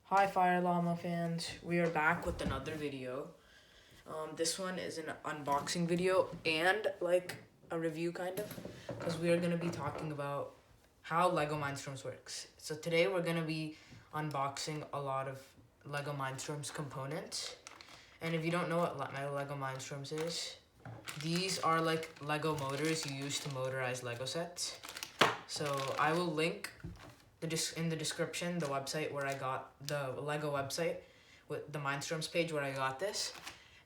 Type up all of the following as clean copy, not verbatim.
Hi Fire Llama fans, we are back with another video. This one is an unboxing video and like a review kind of, because we are going to be talking about how Lego Mindstorms works. So today we're going to be unboxing a lot of Lego Mindstorms components. And if you don't know what Lego Mindstorms is, these are like Lego motors you use to motorize Lego sets. So I will link in the description the website where I got the Lego website with the Mindstorms page where I got this.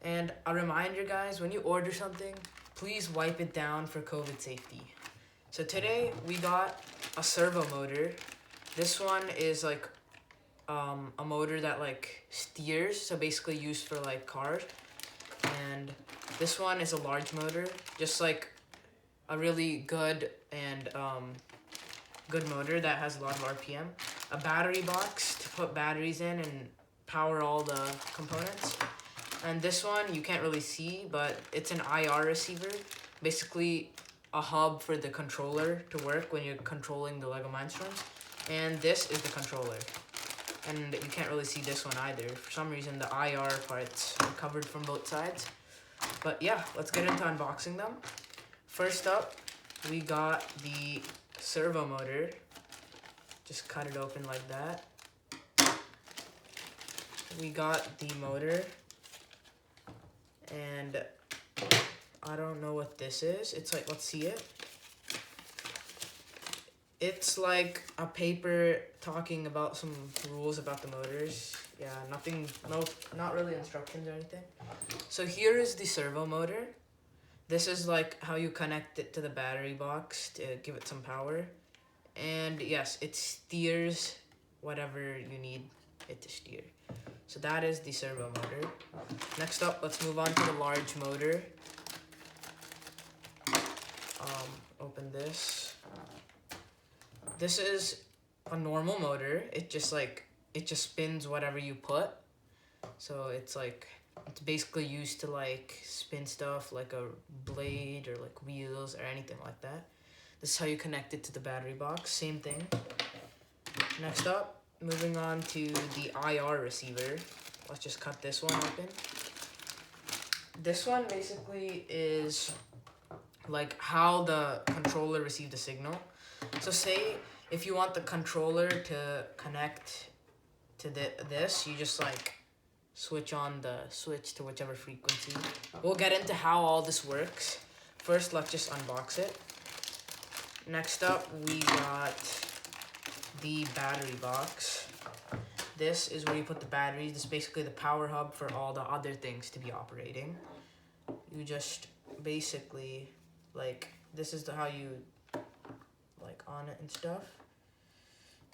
And a reminder, guys, when you order something, please wipe it down for COVID safety. So today we got a servo motor. This one is like a motor that like steers, so basically used for like cars. And this one is a large motor, just like a really good and good motor that has a lot of RPM, a battery box to put batteries in and power all the components. And this one you can't really see, but it's an IR receiver, basically a hub for the controller to work when you're controlling the Lego Mindstorms. And this is the controller. And you can't really see this one either. For some reason the IR parts are covered from both sides. But yeah, let's get into unboxing them. First up, we got the servo motor. Just cut it open like that. We got the motor, and I don't know what this is. It's like, let's see it. It's like a paper talking about some rules about the motors. Yeah, not really instructions or anything. So here is the servo motor. This is like how you connect it to the battery box to give it some power. And yes, it steers whatever you need it to steer. So that is the servo motor. Next up, let's move on to the large motor. Open this. This is a normal motor. It just spins whatever you put. So it's basically used to like spin stuff like a blade or like wheels or anything like that. This is how you connect it to the battery box. Same thing. Next up, moving on to the IR receiver. Let's just cut this one open. This one basically is like how the controller receives the signal. So say if you want the controller to connect to this, you just like switch on the switch to whichever frequency. We'll get into how all this works. First, let's just unbox it. Next up, we got the battery box. This is where you put the batteries. This is basically the power hub for all the other things to be operating. You just basically, like, this is how you, like, on it and stuff.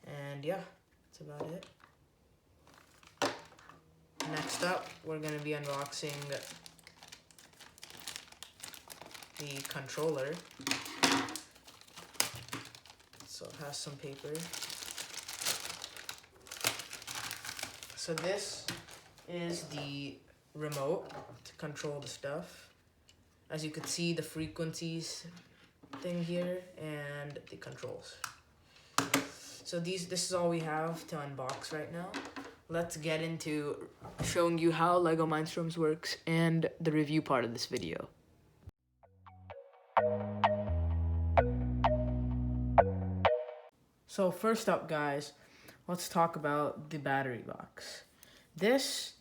And yeah, that's about it. Next up, we're going to be unboxing the controller. So it has some paper. So this is the remote to control the stuff. As you can see, the frequencies thing here and the controls. So this is all we have to unbox right now. Let's get into showing you how Lego Mindstorms works and the review part of this video. So first up, guys, let's talk about the battery box. This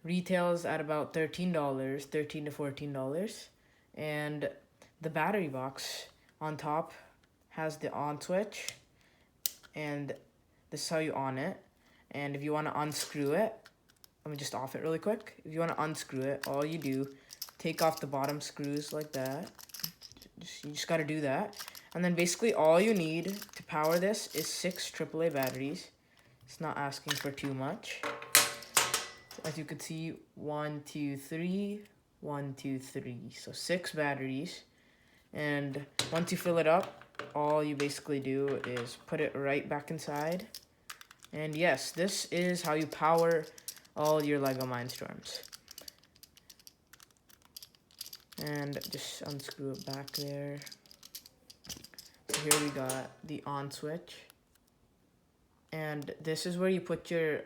retails at about $13, $13 to $14. And the battery box on top has the on switch, and this is how you on it. And if you want to unscrew it, let me just off it really quick. If you want to unscrew it, all you do, take off the bottom screws like that. You just got to do that. And then basically all you need to power this is 6 AAA batteries. It's not asking for too much. As you can see, 1, 2, 3, 1, 2, 3. So 6 batteries. And once you fill it up, all you basically do is put it right back inside. And yes, this is how you power all your Lego Mindstorms. And just unscrew it back there. So here we got the on switch. And this is where you put your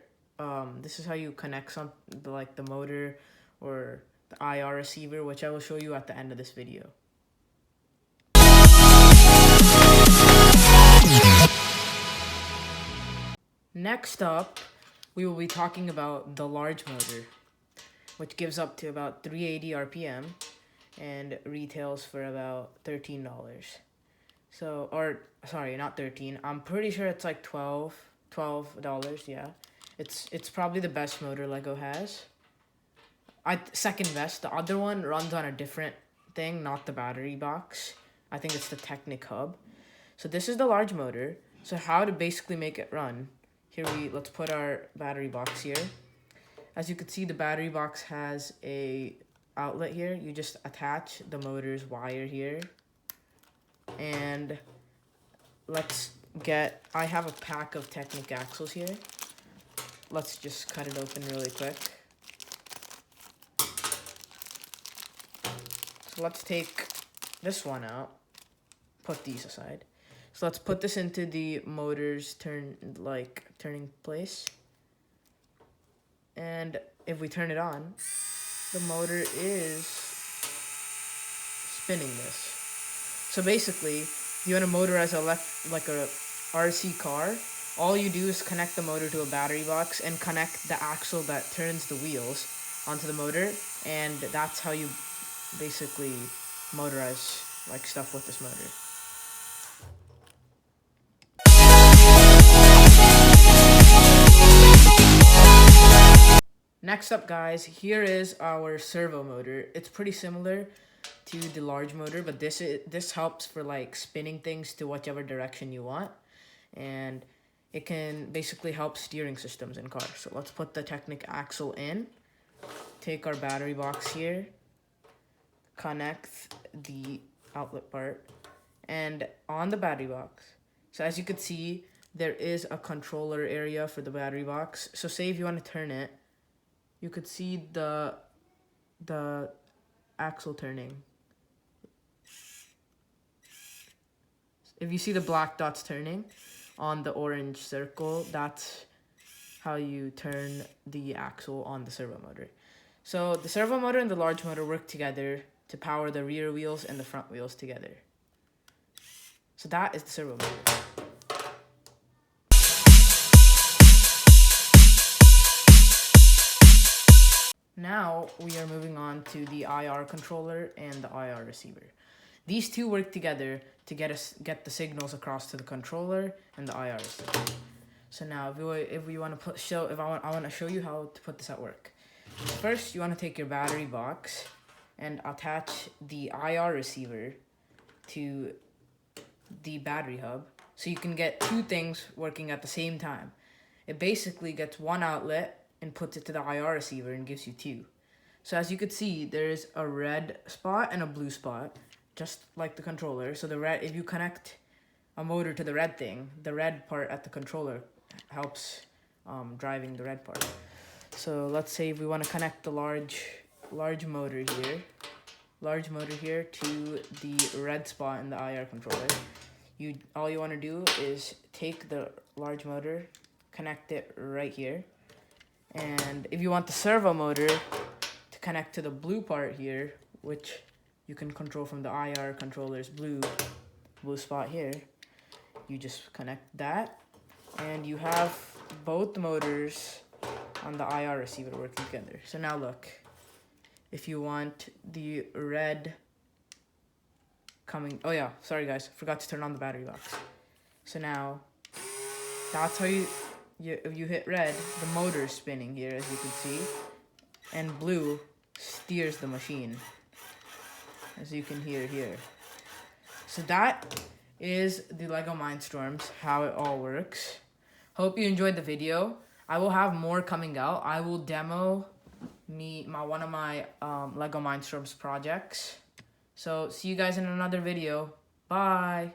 this is how you connect like the motor or the IR receiver, which I will show you at the end of this video. Next up, we will be talking about the large motor, which gives up to about 380 RPM and retails for about $13. So, or sorry, not 13. I'm pretty sure it's like $12, yeah. It's probably the best motor Lego has. Second best. The other one runs on a different thing, not the battery box. I think it's the Technic hub. So this is the large motor. So how to basically make it run? Let's put our battery box here. As you can see, the battery box has a outlet here. You just attach the motor's wire here. And I have a pack of Technic axles here. Let's just cut it open really quick. So let's take this one out, put these aside. So let's put this into the motor's turning place. And if we turn it on, the motor is spinning this. So basically, if you want to motorize like a RC car, all you do is connect the motor to a battery box and connect the axle that turns the wheels onto the motor, and that's how you basically motorize like stuff with this motor. Next up, guys, here is our servo motor. It's pretty similar to the large motor, but this helps for like spinning things to whichever direction you want, and it can basically help steering systems in cars. So let's put the Technic axle in, take our battery box here, connect the outlet part, and on the battery box. So as you can see, there is a controller area for the battery box. So say if you want to turn it, you could see the axle turning. If you see the black dots turning on the orange circle, that's how you turn the axle on the servo motor. So the servo motor and the large motor work together to power the rear wheels and the front wheels together. So that is the servo motor. Now we are moving on to the IR controller and the IR receiver. These two work together to get the signals across to the controller and the IR receiver. So now if we want to I want to show you how to put this at work. First, you want to take your battery box and attach the IR receiver to the battery hub so you can get two things working at the same time. It basically gets one outlet and puts it to the IR receiver and gives you two. So as you could see, there's a red spot and a blue spot, just like the controller. So if you connect a motor to the red thing, the red part at the controller helps driving the red part. So let's say if we want to connect the large motor here to the red spot in the IR controller, all you want to do is take the large motor, connect it right here. And if you want the servo motor to connect to the blue part here, which you can control from the IR controller's blue spot here, you just connect that, and you have both motors on the IR receiver working together. So now look, if you want the red coming, oh yeah, sorry guys, forgot to turn on the battery box. So now, that's how if you hit red, the motor is spinning here, as you can see, and blue steers the machine, as you can hear here. So that is the Lego Mindstorms, how it all works. Hope you enjoyed the video. I will have more coming out. I will demo one of my Lego Mindstorms projects. So see you guys in another video. Bye.